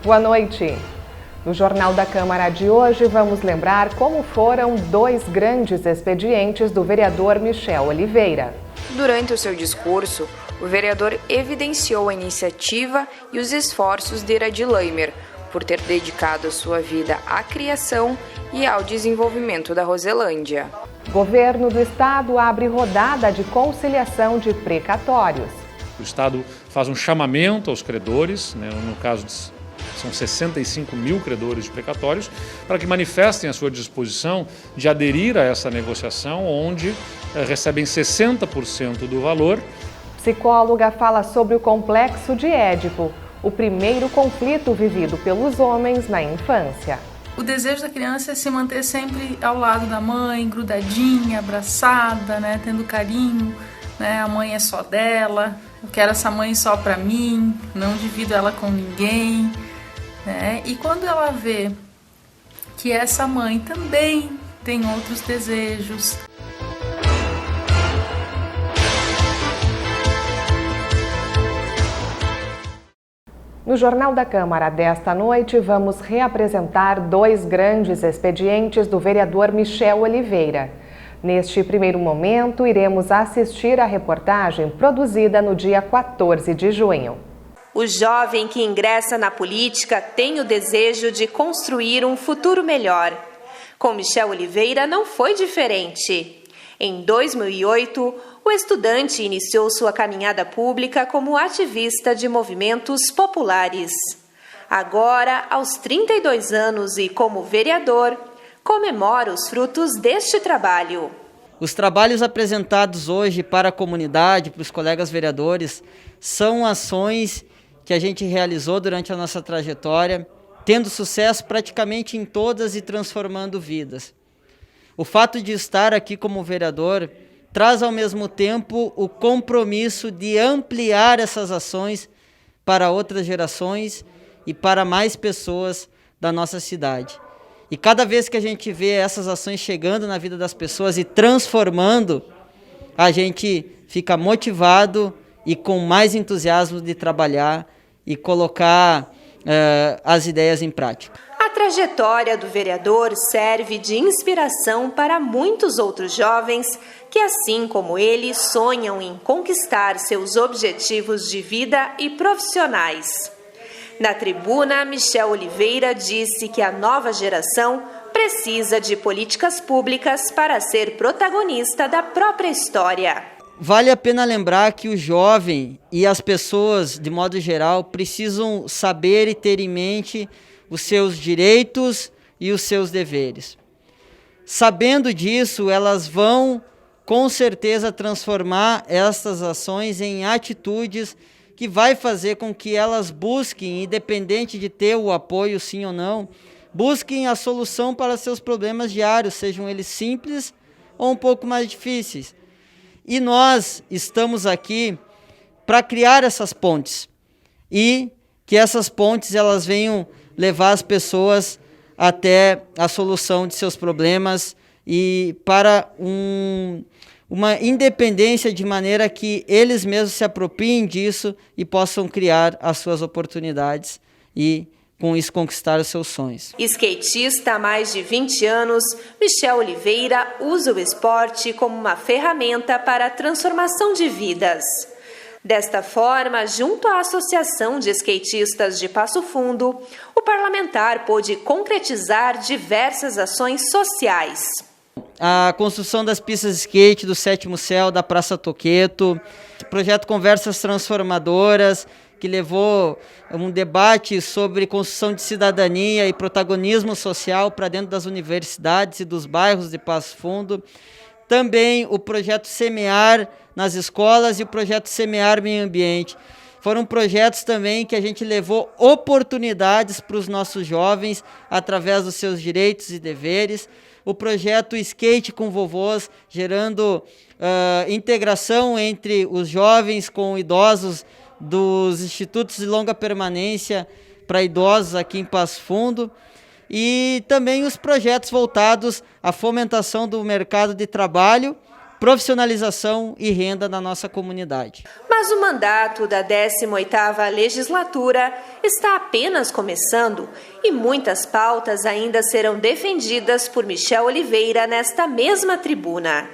Boa noite. No Jornal da Câmara de hoje, vamos lembrar como foram dois grandes expedientes do vereador Michel Oliveira. Durante o seu discurso, o vereador evidenciou a iniciativa e os esforços de Iradi Leimer por ter dedicado sua vida à criação e ao desenvolvimento da Roselândia. Governo do Estado abre rodada de conciliação de precatórios. O Estado faz um chamamento aos credores, no caso são 65 mil credores de precatórios, para que manifestem a sua disposição de aderir a essa negociação, onde recebem 60% do valor. Psicóloga fala sobre o complexo de Édipo, o primeiro conflito vivido pelos homens na infância. O desejo da criança é se manter sempre ao lado da mãe, grudadinha, abraçada, tendo carinho, a mãe é só dela, eu quero essa mãe só para mim, não divido ela com ninguém. E quando ela vê que essa mãe também tem outros desejos. No Jornal da Câmara desta noite, vamos reapresentar dois grandes expedientes do vereador Michel Oliveira. Neste primeiro momento, iremos assistir à reportagem produzida no dia 14 de junho. O jovem que ingressa na política tem o desejo de construir um futuro melhor. Com Michel Oliveira não foi diferente. Em 2008, o estudante iniciou sua caminhada pública como ativista de movimentos populares. Agora, aos 32 anos e como vereador, comemora os frutos deste trabalho. Os trabalhos apresentados hoje para a comunidade, para os colegas vereadores, são ações que a gente realizou durante a nossa trajetória, tendo sucesso praticamente em todas e transformando vidas. O fato de estar aqui como vereador traz ao mesmo tempo o compromisso de ampliar essas ações para outras gerações e para mais pessoas da nossa cidade. E cada vez que a gente vê essas ações chegando na vida das pessoas e transformando, a gente fica motivado e com mais entusiasmo de trabalhar e colocar as ideias em prática. A trajetória do vereador serve de inspiração para muitos outros jovens que, assim como ele, sonham em conquistar seus objetivos de vida e profissionais. Na tribuna, Michel Oliveira disse que a nova geração precisa de políticas públicas para ser protagonista da própria história. Vale a pena lembrar que o jovem e as pessoas, de modo geral, precisam saber e ter em mente os seus direitos e os seus deveres. Sabendo disso, elas vão, com certeza, transformar essas ações em atitudes que vai fazer com que elas busquem, independente de ter o apoio sim ou não, busquem a solução para seus problemas diários, sejam eles simples ou um pouco mais difíceis. E nós estamos aqui para criar essas pontes e que essas pontes elas venham levar as pessoas até a solução de seus problemas e para uma independência de maneira que eles mesmos se apropriem disso e possam criar as suas oportunidades e com isso conquistar os seus sonhos. Skatista há mais de 20 anos, Michel Oliveira usa o esporte como uma ferramenta para a transformação de vidas. Desta forma, junto à Associação de Skatistas de Passo Fundo, o parlamentar pôde concretizar diversas ações sociais. A construção das pistas de skate do Sétimo Céu, da Praça Toqueto, o projeto Conversas Transformadoras, que levou um debate sobre construção de cidadania e protagonismo social para dentro das universidades e dos bairros de Passo Fundo. Também o projeto Semear nas escolas e o projeto Semear Meio Ambiente. Foram projetos também que a gente levou oportunidades para os nossos jovens através dos seus direitos e deveres. O projeto Skate com Vovôs, gerando integração entre os jovens com idosos dos institutos de longa permanência para idosos aqui em Passo Fundo. E também os projetos voltados à fomentação do mercado de trabalho profissionalização e renda na nossa comunidade. Mas o mandato da 18ª legislatura está apenas começando e muitas pautas ainda serão defendidas por Michel Oliveira nesta mesma tribuna.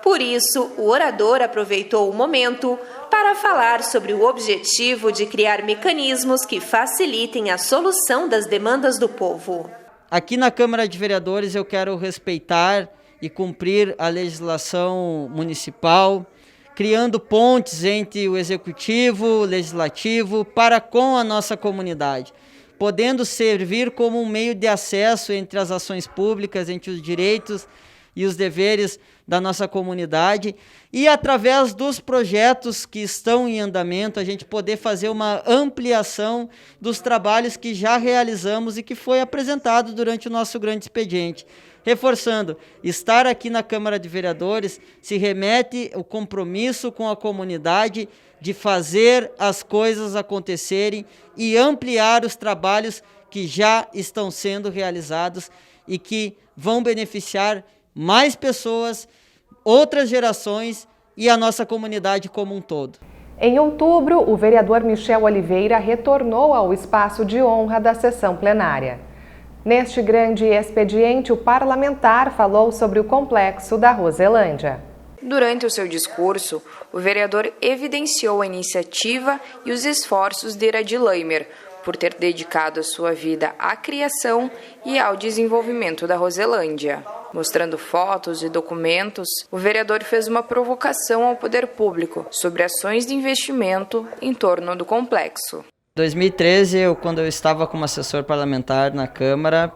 Por isso, o orador aproveitou o momento para falar sobre o objetivo de criar mecanismos que facilitem a solução das demandas do povo. Aqui na Câmara de Vereadores eu quero respeitar e cumprir a legislação municipal, criando pontes entre o executivo, o legislativo, para com a nossa comunidade, podendo servir como um meio de acesso entre as ações públicas, entre os direitos e os deveres da nossa comunidade, e através dos projetos que estão em andamento, a gente poder fazer uma ampliação dos trabalhos que já realizamos e que foi apresentado durante o nosso grande expediente. Reforçando, estar aqui na Câmara de Vereadores se remete ao compromisso com a comunidade de fazer as coisas acontecerem e ampliar os trabalhos que já estão sendo realizados e que vão beneficiar mais pessoas, outras gerações e a nossa comunidade como um todo. Em outubro, o vereador Michel Oliveira retornou ao espaço de honra da sessão plenária. Neste grande expediente, o parlamentar falou sobre o complexo da Roselândia. Durante o seu discurso, o vereador evidenciou a iniciativa e os esforços de Iradi Laimer por ter dedicado a sua vida à criação e ao desenvolvimento da Roselândia. Mostrando fotos e documentos, o vereador fez uma provocação ao poder público sobre ações de investimento em torno do complexo. Em 2013, quando eu estava como assessor parlamentar na Câmara,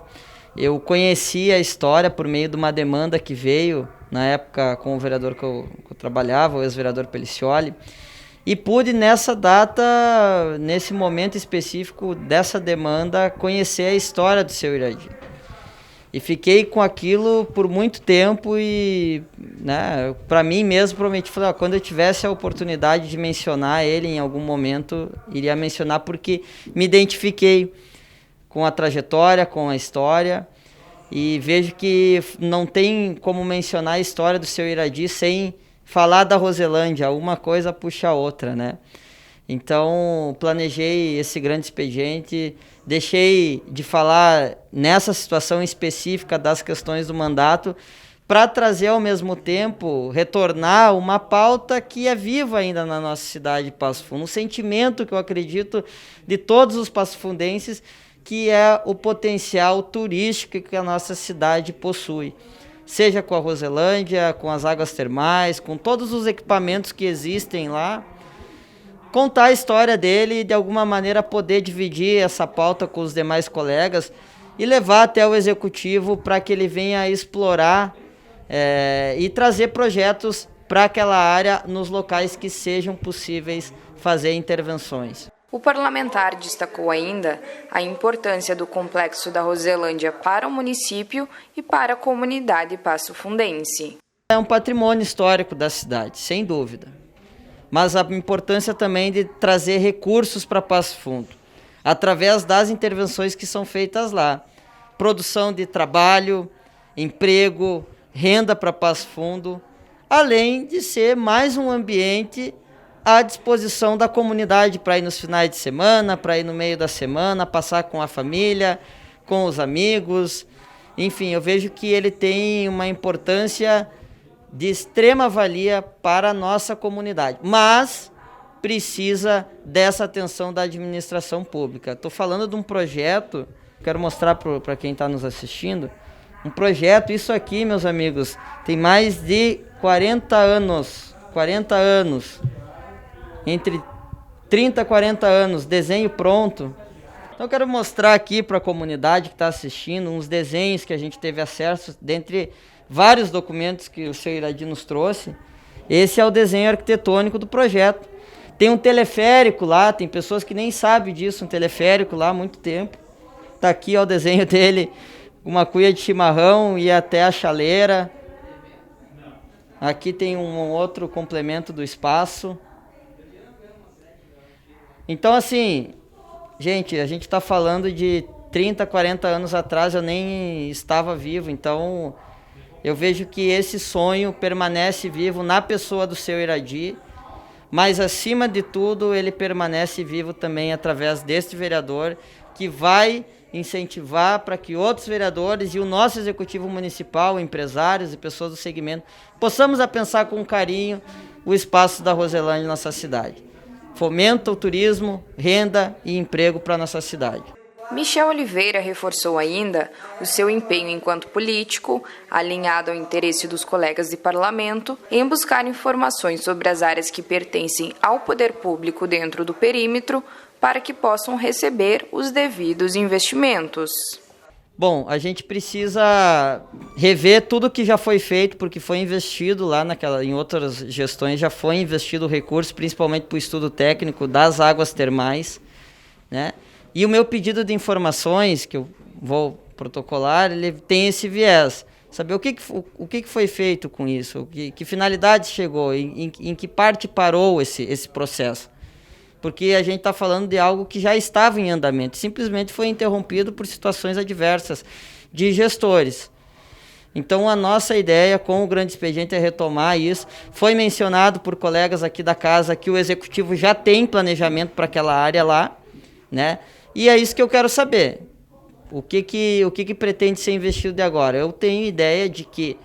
eu conheci a história por meio de uma demanda que veio, na época, com o vereador que eu trabalhava, o ex-vereador Pelicioli, e pude, nessa data, nesse momento específico dessa demanda, conhecer a história do seu Iradi. E fiquei com aquilo por muito tempo e, né, para mim mesmo prometi, falei, quando eu tivesse a oportunidade de mencionar ele em algum momento, iria mencionar porque me identifiquei com a trajetória, com a história e vejo que não tem como mencionar a história do seu Iradi sem falar da Roselândia, uma coisa puxa a outra, né? Então, planejei esse grande expediente, deixei de falar nessa situação específica das questões do mandato para trazer ao mesmo tempo, retornar uma pauta que é viva ainda na nossa cidade de Passo Fundo, um sentimento que eu acredito de todos os passofundenses, que é o potencial turístico que a nossa cidade possui. Seja com a Roselândia, com as águas termais, com todos os equipamentos que existem lá, contar a história dele e de alguma maneira poder dividir essa pauta com os demais colegas e levar até o executivo para que ele venha explorar e trazer projetos para aquela área nos locais que sejam possíveis fazer intervenções. O parlamentar destacou ainda a importância do complexo da Roselândia para o município e para a comunidade passofundense. É um patrimônio histórico da cidade, sem dúvida. Mas a importância também de trazer recursos para Passo Fundo, através das intervenções que são feitas lá. Produção de trabalho, emprego, renda para Passo Fundo, além de ser mais um ambiente à disposição da comunidade para ir nos finais de semana, para ir no meio da semana, passar com a família, com os amigos. Enfim, eu vejo que ele tem uma importância de extrema valia para a nossa comunidade, mas precisa dessa atenção da administração pública. Estou falando de um projeto, quero mostrar para quem está nos assistindo, um projeto, isso aqui, meus amigos, tem mais de 40 anos, entre 30 e 40 anos, desenho pronto. Então eu quero mostrar aqui para a comunidade que está assistindo uns desenhos que a gente teve acesso, dentre vários documentos que o seu Iradi nos trouxe. Esse é o desenho arquitetônico do projeto. Tem um teleférico lá, tem pessoas que nem sabem disso, um teleférico lá há muito tempo. Está aqui ó, o desenho dele, uma cuia de chimarrão e até a chaleira. Aqui tem um outro complemento do espaço. Então assim, gente, a gente está falando de 30, 40 anos atrás, eu nem estava vivo, então Eu vejo que esse sonho permanece vivo na pessoa do seu Iradi, mas acima de tudo ele permanece vivo também através deste vereador, que vai incentivar para que outros vereadores e o nosso executivo municipal, empresários e pessoas do segmento, possamos a pensar com carinho o espaço da Roselândia em nossa cidade. Fomenta o turismo, renda e emprego para a nossa cidade. Michel Oliveira reforçou ainda o seu empenho enquanto político, alinhado ao interesse dos colegas de parlamento, em buscar informações sobre as áreas que pertencem ao poder público dentro do perímetro, para que possam receber os devidos investimentos. Bom, a gente precisa rever tudo que já foi feito, porque foi investido lá em outras gestões, já foi investido recurso, principalmente para o estudo técnico das águas termais, né? E o meu pedido de informações, que eu vou protocolar, ele tem esse viés. Saber o que foi feito com isso, que finalidade chegou, em que parte parou esse processo. Porque a gente está falando de algo que já estava em andamento, simplesmente foi interrompido por situações adversas de gestores. Então a nossa ideia com o Grande Expediente é retomar isso. Foi mencionado por colegas aqui da casa que o Executivo já tem planejamento para aquela área lá, né? E é isso que eu quero saber. O que pretende ser investido de agora? Eu tenho ideia de que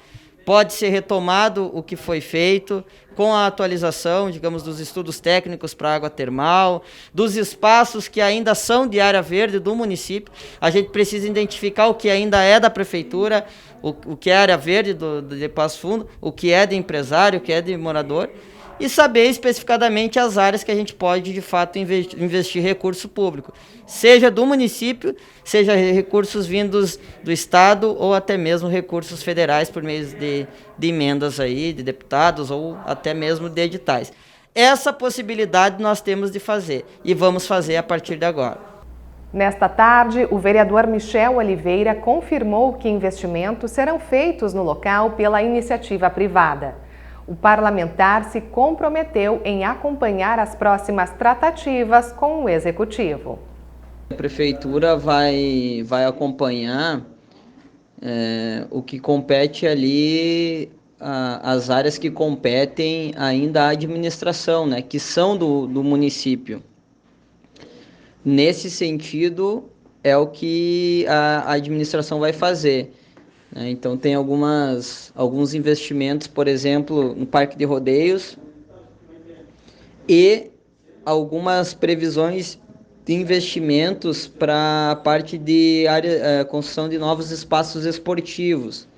pode ser retomado o que foi feito com a atualização, digamos, dos estudos técnicos para água termal, dos espaços que ainda são de área verde do município. A gente precisa identificar o que ainda é da prefeitura, o que é área verde de Passo Fundo, o que é de empresário, o que é de morador, e saber especificadamente as áreas que a gente pode, de fato, investir recurso público, seja do município, seja recursos vindos do Estado ou até mesmo recursos federais por meio de emendas aí, de deputados ou até mesmo de editais. Essa possibilidade nós temos de fazer e vamos fazer a partir de agora. Nesta tarde, o vereador Michel Oliveira confirmou que investimentos serão feitos no local pela iniciativa privada. O parlamentar se comprometeu em acompanhar as próximas tratativas com o Executivo. A Prefeitura vai acompanhar o que compete ali, as áreas que competem ainda à administração, né, que são do município. Nesse sentido, é o que a administração vai fazer. Então tem alguns investimentos, por exemplo, no Parque de Rodeios e algumas previsões de investimentos para a parte de construção de novos espaços esportivos.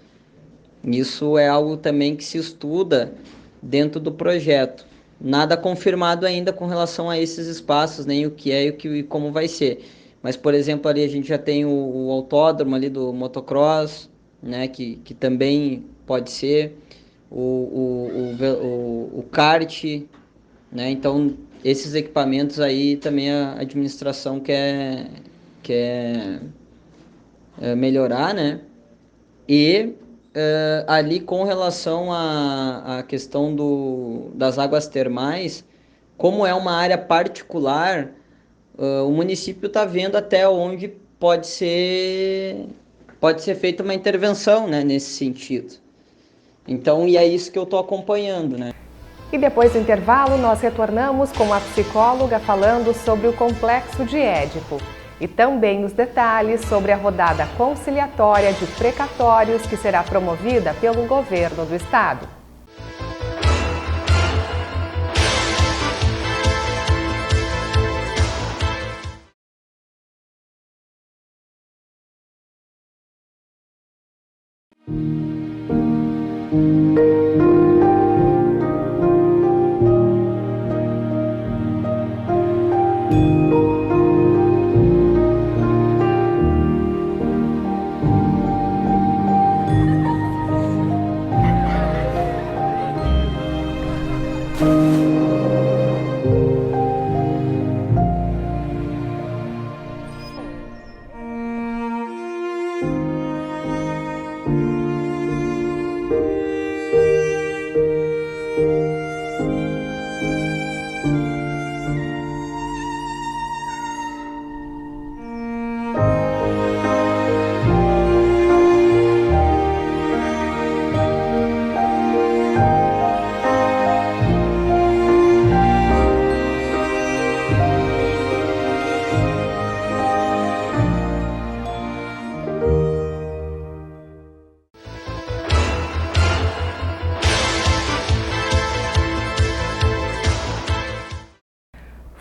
Isso é algo também que se estuda dentro do projeto. Nada confirmado ainda com relação a esses espaços, nem o que é e como vai ser. Mas, por exemplo, ali a gente já tem o autódromo ali do motocross, né, que também pode ser, o kart, né? Então esses equipamentos aí também a administração quer melhorar, né? E ali com relação à questão das águas termais, como é uma área particular, o município está vendo até onde pode ser feita uma intervenção, né, nesse sentido. Então, e é isso que eu estou acompanhando, né? E depois do intervalo, nós retornamos com a psicóloga falando sobre o Complexo de Édipo e também os detalhes sobre a rodada conciliatória de precatórios que será promovida pelo governo do estado.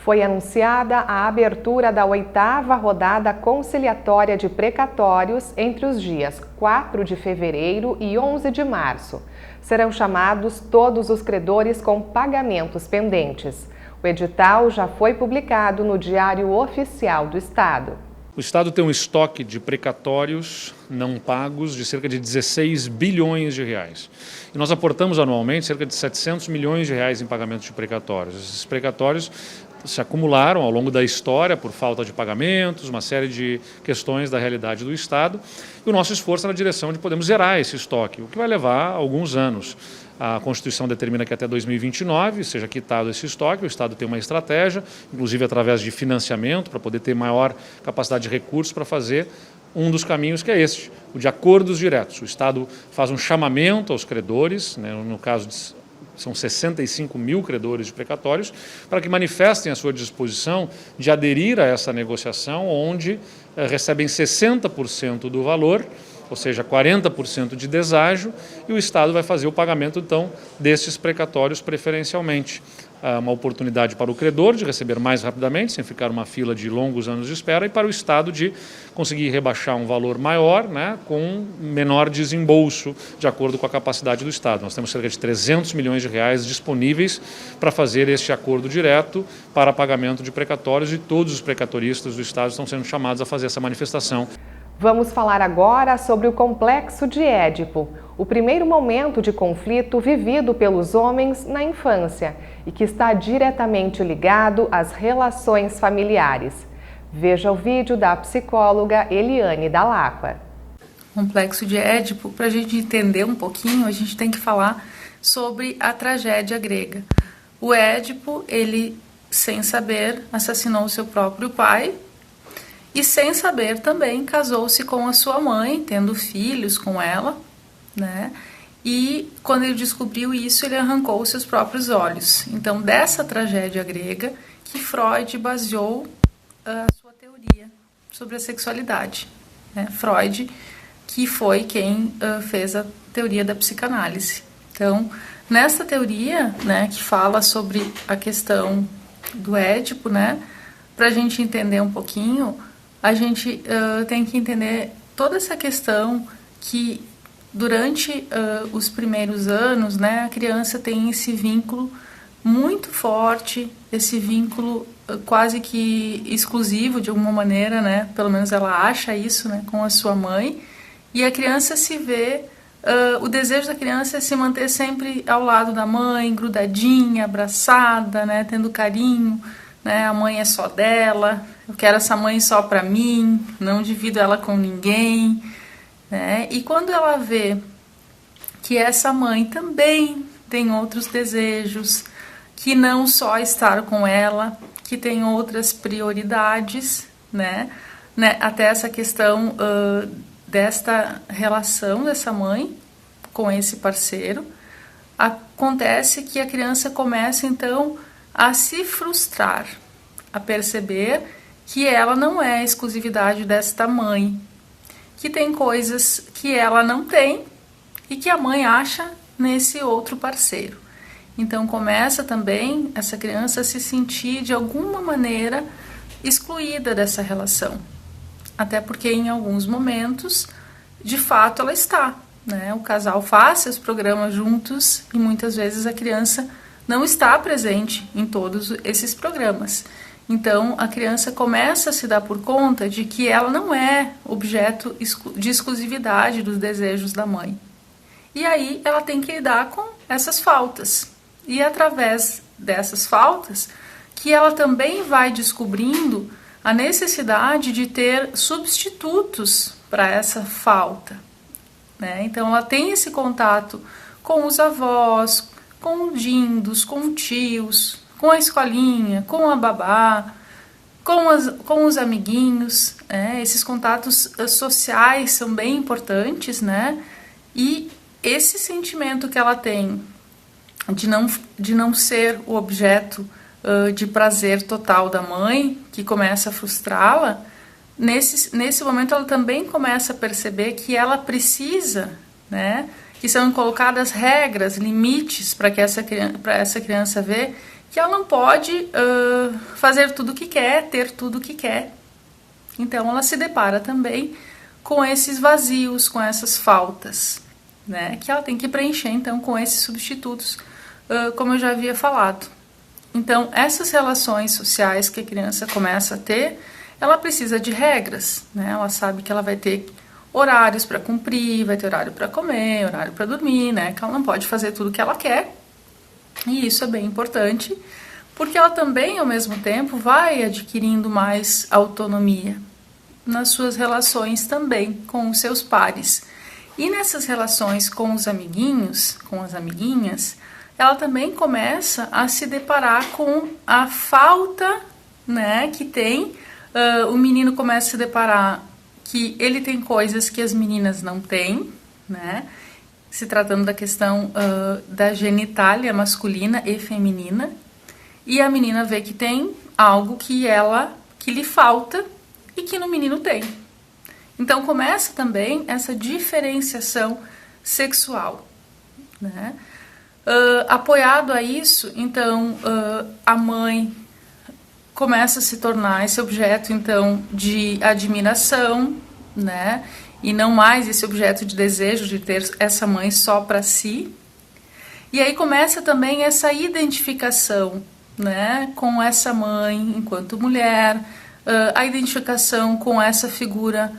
Foi anunciada a abertura da 8ª rodada conciliatória de precatórios entre os dias 4 de fevereiro e 11 de março. Serão chamados todos os credores com pagamentos pendentes. O edital já foi publicado no Diário Oficial do Estado. O Estado tem um estoque de precatórios não pagos de cerca de 16 bilhões de reais. E nós aportamos anualmente cerca de 700 milhões de reais em pagamentos de precatórios. Esses precatórios se acumularam ao longo da história por falta de pagamentos, uma série de questões da realidade do Estado. E o nosso esforço é na direção de podermos zerar esse estoque, o que vai levar alguns anos. A Constituição determina que até 2029 seja quitado esse estoque, o Estado tem uma estratégia, inclusive através de financiamento, para poder ter maior capacidade de recursos para fazer um dos caminhos que é este, o de acordos diretos. O Estado faz um chamamento aos credores, né, no caso são 65 mil credores de precatórios, para que manifestem a sua disposição de aderir a essa negociação, onde recebem 60% do valor, ou seja, 40% de deságio, e o Estado vai fazer o pagamento, então, desses precatórios preferencialmente. Uma oportunidade para o credor de receber mais rapidamente, sem ficar uma fila de longos anos de espera, e para o Estado de conseguir rebaixar um valor maior, né, com menor desembolso, de acordo com a capacidade do Estado. Nós temos cerca de 300 milhões de reais disponíveis para fazer este acordo direto para pagamento de precatórios, e todos os precatoristas do Estado estão sendo chamados a fazer essa manifestação. Vamos falar agora sobre o complexo de Édipo, o primeiro momento de conflito vivido pelos homens na infância e que está diretamente ligado às relações familiares. Veja o vídeo da psicóloga Eliane Dall'Acqua. Complexo de Édipo, para a gente entender um pouquinho, a gente tem que falar sobre a tragédia grega. O Édipo, ele, sem saber, assassinou seu próprio pai, e sem saber também casou-se com a sua mãe, tendo filhos com ela, né? E quando ele descobriu isso, ele arrancou os seus próprios olhos. Então, dessa tragédia grega que Freud baseou a sua teoria sobre a sexualidade, né? Freud, que foi quem fez a teoria da psicanálise. Então, nessa teoria, né, que fala sobre a questão do Édipo, né, para a gente entender um pouquinho, a gente tem que entender toda essa questão que durante os primeiros anos, né, a criança tem esse vínculo muito forte, esse vínculo quase que exclusivo de alguma maneira, né, pelo menos ela acha isso, né, com a sua mãe, e a criança se vê, o desejo da criança é se manter sempre ao lado da mãe, grudadinha, abraçada, né, tendo carinho, né, a mãe é só dela, eu quero essa mãe só para mim, não divido ela com ninguém, né? E quando ela vê que essa mãe também tem outros desejos, que não só estar com ela, que tem outras prioridades, né? Até essa questão desta relação dessa mãe com esse parceiro, acontece que a criança começa então a se frustrar, a perceber que ela não é a exclusividade desta mãe, que tem coisas que ela não tem e que a mãe acha nesse outro parceiro. Então começa também essa criança a se sentir de alguma maneira excluída dessa relação, até porque em alguns momentos, de fato, ela está, né? O casal faz seus programas juntos e muitas vezes a criança não está presente em todos esses programas. Então, a criança começa a se dar por conta de que ela não é objeto de exclusividade dos desejos da mãe. E aí, ela tem que lidar com essas faltas. E através dessas faltas, que ela também vai descobrindo a necessidade de ter substitutos para essa falta, né? Então, ela tem esse contato com os avós, com dindos, com tios, com a escolinha, com a babá, com os amiguinhos, né? Esses contatos sociais são bem importantes, né? E esse sentimento que ela tem de não ser o objeto de prazer total da mãe, que começa a frustrá-la, nesse momento ela também começa a perceber que ela precisa, né? Que são colocadas regras, limites para essa criança ver que ela não pode fazer tudo o que quer, ter tudo o que quer. Então ela se depara também com esses vazios, com essas faltas, né, que ela tem que preencher então com esses substitutos, como eu já havia falado. Então essas relações sociais que a criança começa a ter, ela precisa de regras, né? Ela sabe que ela vai ter horários para cumprir, vai ter horário para comer, horário para dormir, né? Que ela não pode fazer tudo o que ela quer. E isso é bem importante, porque ela também, ao mesmo tempo, vai adquirindo mais autonomia nas suas relações também com os seus pares. E nessas relações com os amiguinhos, com as amiguinhas, ela também começa a se deparar com a falta, né, que tem. O menino começa a se deparar que ele tem coisas que as meninas não têm, né? Se tratando da questão da genitália masculina e feminina, e a menina vê que tem algo que lhe falta e que no menino tem. Então começa também essa diferenciação sexual, né? Apoiado a isso, então a mãe começa a se tornar esse objeto então de admiração, né? E não mais esse objeto de desejo de ter essa mãe só para si. E aí começa também essa identificação, né, com essa mãe enquanto mulher, a identificação com essa figura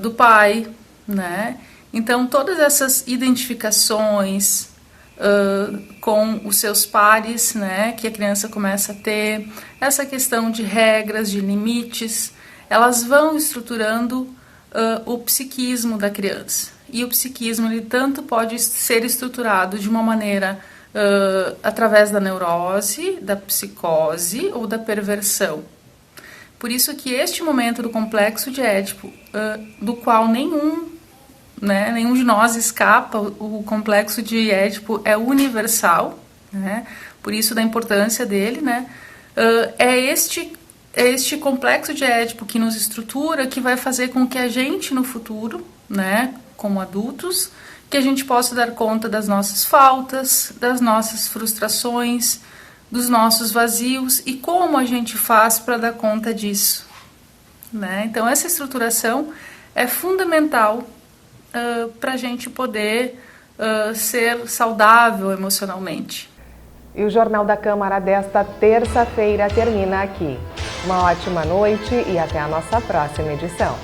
do pai, né? Então todas essas identificações com os seus pares, né, que a criança começa a ter, essa questão de regras, de limites, elas vão estruturando o psiquismo da criança. E o psiquismo ele tanto pode ser estruturado de uma maneira através da neurose, da psicose ou da perversão. Por isso que este momento do complexo de Édipo, do qual nenhum de nós escapa, o complexo de Édipo é universal, né? Por isso da importância dele, né? É este complexo de Édipo que nos estrutura, que vai fazer com que a gente no futuro, né, como adultos, que a gente possa dar conta das nossas faltas, das nossas frustrações, dos nossos vazios e como a gente faz para dar conta disso, né? Então essa estruturação é fundamental para a gente poder ser saudável emocionalmente. E o Jornal da Câmara desta terça-feira termina aqui. Uma ótima noite e até a nossa próxima edição.